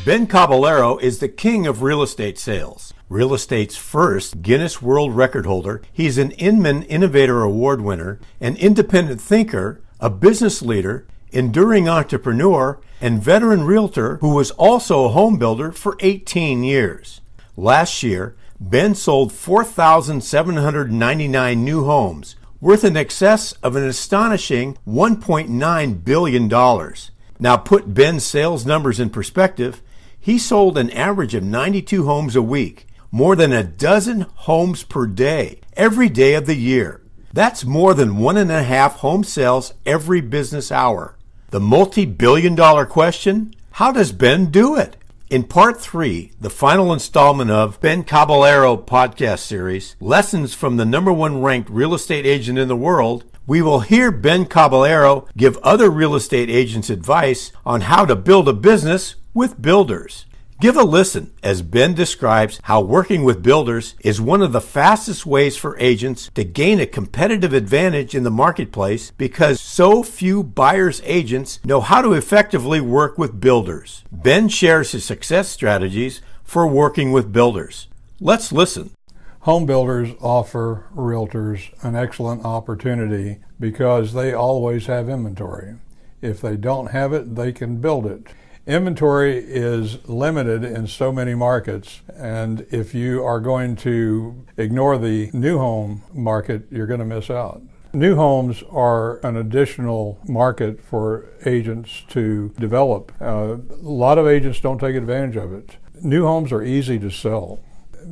Ben Caballero is the king of real estate sales. Real estate's first Guinness World Record holder, he's an Inman Innovator Award winner, an independent thinker, a business leader, enduring entrepreneur, and veteran realtor who was also a home builder for 18 years. Last year, Ben sold 4,799 new homes, worth in excess of an astonishing $1.9 billion. Now put Ben's sales numbers in perspective. He sold an average of 92 homes a week, more than a dozen homes per day, every day of the year. That's more than 1.5 home sales every business hour. The multi-billion-dollar question, how does Ben do it? In part 3, the final installment of Ben Caballero podcast series, Lessons from the #1 ranked real estate agent in the world, we will hear Ben Caballero give other real estate agents advice on how to build a business with builders. Give a listen as Ben describes how working with builders is one of the fastest ways for agents to gain a competitive advantage in the marketplace because so few buyers' agents know how to effectively work with builders. Ben shares his success strategies for working with builders. Let's listen. Home builders offer realtors an excellent opportunity because they always have inventory. If they don't have it, they can build it. Inventory is limited in so many markets, and if you are going to ignore the new home market, you're going to miss out. New homes are an additional market for agents to develop. A lot of agents don't take advantage of it. New homes are easy to sell.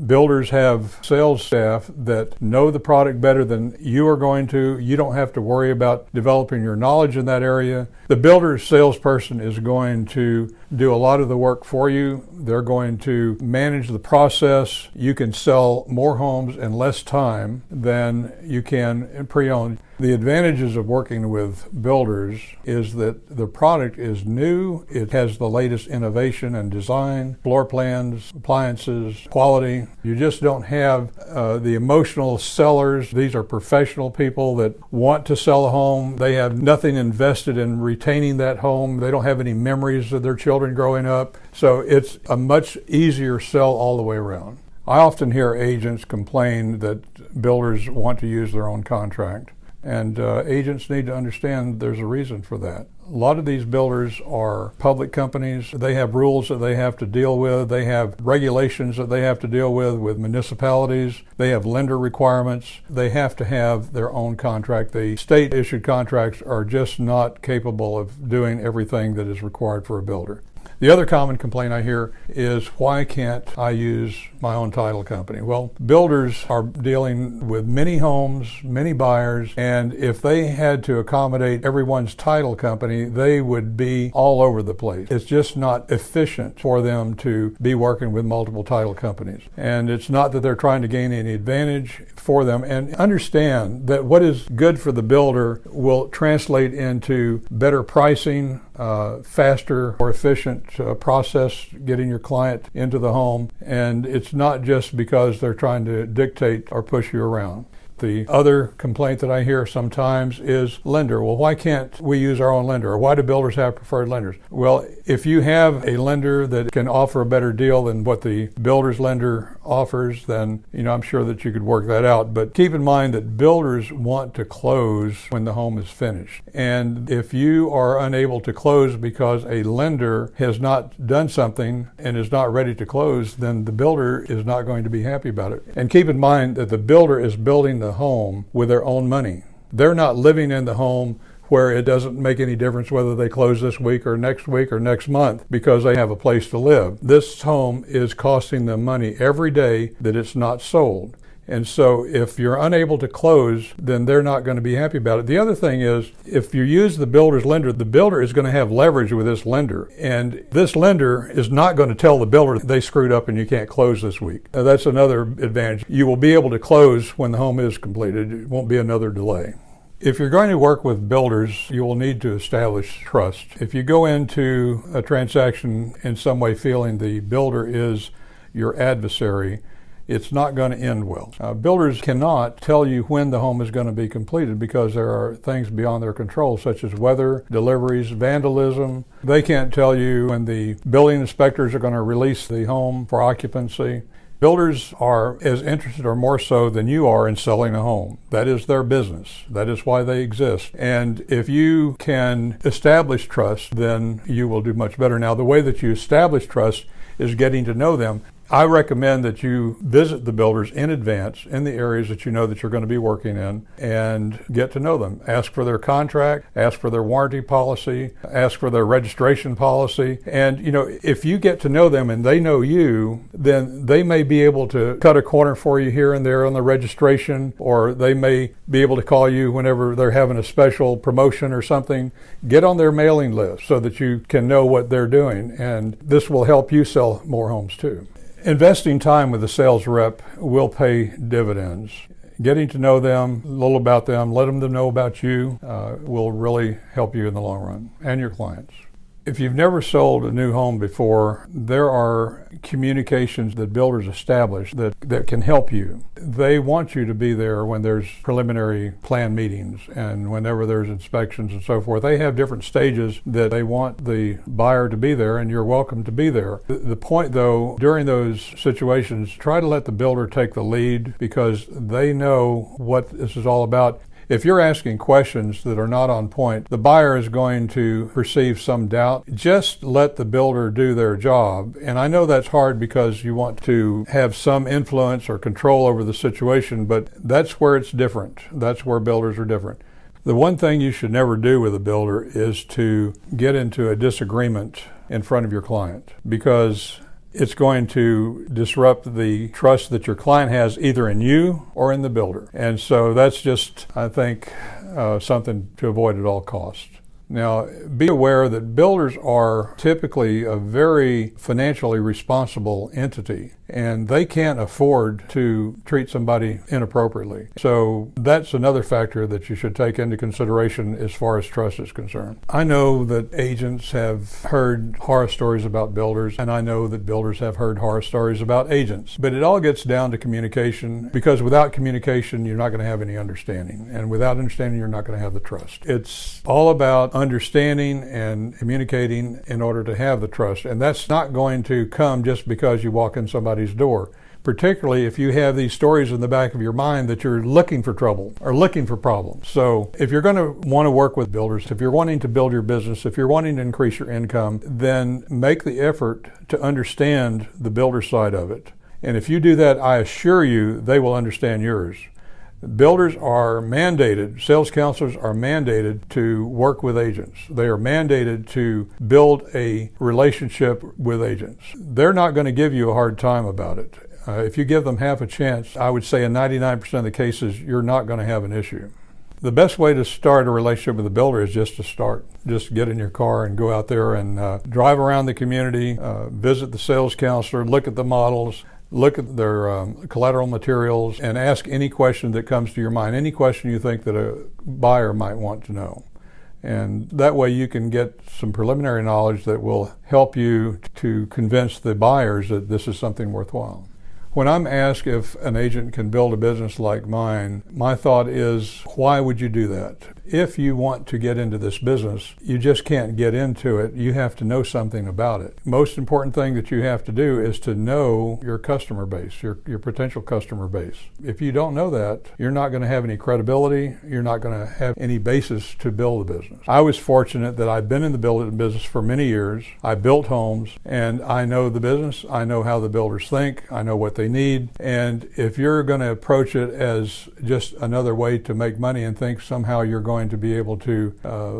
Builders have sales staff that know the product better than you are going to. You don't have to worry about developing your knowledge in that area. The builder's salesperson is going to do a lot of the work for you. They're going to manage the process. You can sell more homes in less time than you can in pre-owned. The advantages of working with builders is that the product is new. It has the latest innovation and design, floor plans, appliances, quality. You just don't have the emotional sellers. These are professional people that want to sell a home. They have nothing invested in retaining that home. They don't have any memories of their children growing up. So it's a much easier sell all the way around. I often hear agents complain that builders want to use their own contract. And agents need to understand there's a reason for that. A lot of these builders are public companies. They have rules that they have to deal with. They have regulations that they have to deal with municipalities. They have lender requirements. They have to have their own contract. The state-issued contracts are just not capable of doing everything that is required for a builder. The other common complaint I hear is, why can't I use my own title company? Well, builders are dealing with many homes, many buyers, and if they had to accommodate everyone's title company, they would be all over the place. It's just not efficient for them to be working with multiple title companies. And it's not that they're trying to gain any advantage for them. And understand that what is good for the builder will translate into better pricing, faster, more efficient process getting your client into the home, and it's not just because they're trying to dictate or push you around. The other complaint that I hear sometimes is lender. Well, why can't we use our own lender? Or why do builders have preferred lenders? Well, if you have a lender that can offer a better deal than what the builder's lender offers, then I'm sure that you could work that out. But keep in mind that builders want to close when the home is finished. And if you are unable to close because a lender has not done something and is not ready to close, then the builder is not going to be happy about it. And keep in mind that the builder is building the home with their own money. They're not living in the home where it doesn't make any difference whether they close this week or next month because they have a place to live. This home is costing them money every day that it's not sold. And so if you're unable to close, then they're not going to be happy about it. The other thing is, if you use the builder's lender, the builder is going to have leverage with this lender. And this lender is not going to tell the builder they screwed up and you can't close this week. That's another advantage. You will be able to close when the home is completed. It won't be another delay. If you're going to work with builders, you will need to establish trust. If you go into a transaction in some way feeling the builder is your adversary, it's not going to end well. Builders cannot tell you when the home is going to be completed because there are things beyond their control, such as weather, deliveries, vandalism. They can't tell you when the building inspectors are going to release the home for occupancy. Builders are as interested or more so than you are in selling a home. That is their business. That is why they exist. And if you can establish trust, then you will do much better. Now, the way that you establish trust is getting to know them. I recommend that you visit the builders in advance in the areas that you know that you're going to be working in and get to know them. Ask for their contract, ask for their warranty policy, ask for their registration policy. And, if you get to know them and they know you, then they may be able to cut a corner for you here and there on the registration, or they may be able to call you whenever they're having a special promotion or something. Get on their mailing list so that you can know what they're doing. And this will help you sell more homes too. Investing time with a sales rep will pay dividends. Getting to know them, a little about them, let them know about you will really help you in the long run and your clients. If you've never sold a new home before, there are communications that builders establish that can help you. They want you to be there when there's preliminary plan meetings and whenever there's inspections and so forth. They have different stages that they want the buyer to be there, and you're welcome to be there. The point, though, during those situations, try to let the builder take the lead because they know what this is all about. If you're asking questions that are not on point, the buyer is going to perceive some doubt. Just let the builder do their job. And I know that's hard because you want to have some influence or control over the situation, but that's where it's different. That's where builders are different. The one thing you should never do with a builder is to get into a disagreement in front of your client, because it's going to disrupt the trust that your client has either in you or in the builder. And so that's just, I think, something to avoid at all costs. Now, be aware that builders are typically a very financially responsible entity, and they can't afford to treat somebody inappropriately. So that's another factor that you should take into consideration as far as trust is concerned. I know that agents have heard horror stories about builders, and I know that builders have heard horror stories about agents. But it all gets down to communication, because without communication, you're not going to have any understanding. And without understanding, you're not going to have the trust. It's all about understanding and communicating in order to have the trust. And that's not going to come just because you walk in somebody's door, particularly if you have these stories in the back of your mind that you're looking for trouble or looking for problems. So if you're going to want to work with builders, if you're wanting to build your business, if you're wanting to increase your income, then make the effort to understand the builder side of it. And if you do that, I assure you they will understand yours. Builders are mandated, sales counselors are mandated to work with agents. They are mandated to build a relationship with agents. They're not going to give you a hard time about it. If you give them half a chance, I would say in 99% of the cases, you're not going to have an issue. The best way to start a relationship with a builder is just to start. Just get in your car and go out there and drive around the community, visit the sales counselor, look at the models, look at their collateral materials, and ask any question that comes to your mind, any question you think that a buyer might want to know. And that way you can get some preliminary knowledge that will help you to convince the buyers that this is something worthwhile. When I'm asked if an agent can build a business like mine, my thought is, why would you do that? If you want to get into this business, you just can't get into it. You have to know something about it. Most important thing that you have to do is to know your customer base, your potential customer base. If you don't know that, you're not going to have any credibility. You're not going to have any basis to build a business. I was fortunate that I've been in the building business for many years. I built homes, and I know the business. I know how the builders think. I know what they need. And if you're going to approach it as just another way to make money and think somehow you're going to be able to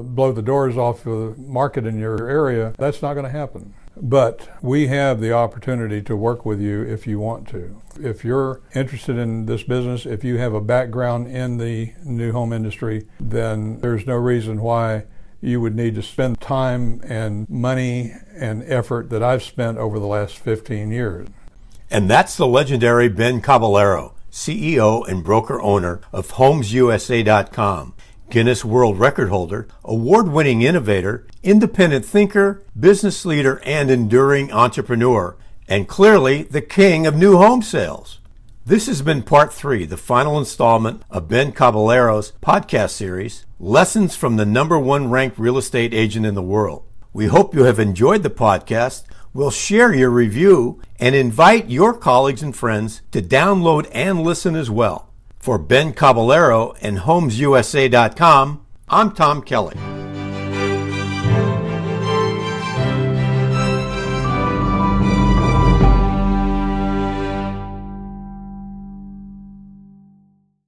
blow the doors off of the market in your area, that's not going to happen. But we have the opportunity to work with you if you want to. If you're interested in this business, if you have a background in the new home industry, then there's no reason why you would need to spend time and money and effort that I've spent over the last 15 years. And that's the legendary Ben Caballero, CEO and broker owner of HomesUSA.com, Guinness World Record holder, award-winning innovator, independent thinker, business leader, and enduring entrepreneur, and clearly the king of new home sales. This has been part 3, the final installment of Ben Caballero's podcast series, Lessons from the #1 ranked real estate agent in the world. We hope you have enjoyed the podcast. We'll share your review and invite your colleagues and friends to download and listen as well. For Ben Caballero and HomesUSA.com, I'm Tom Kelly.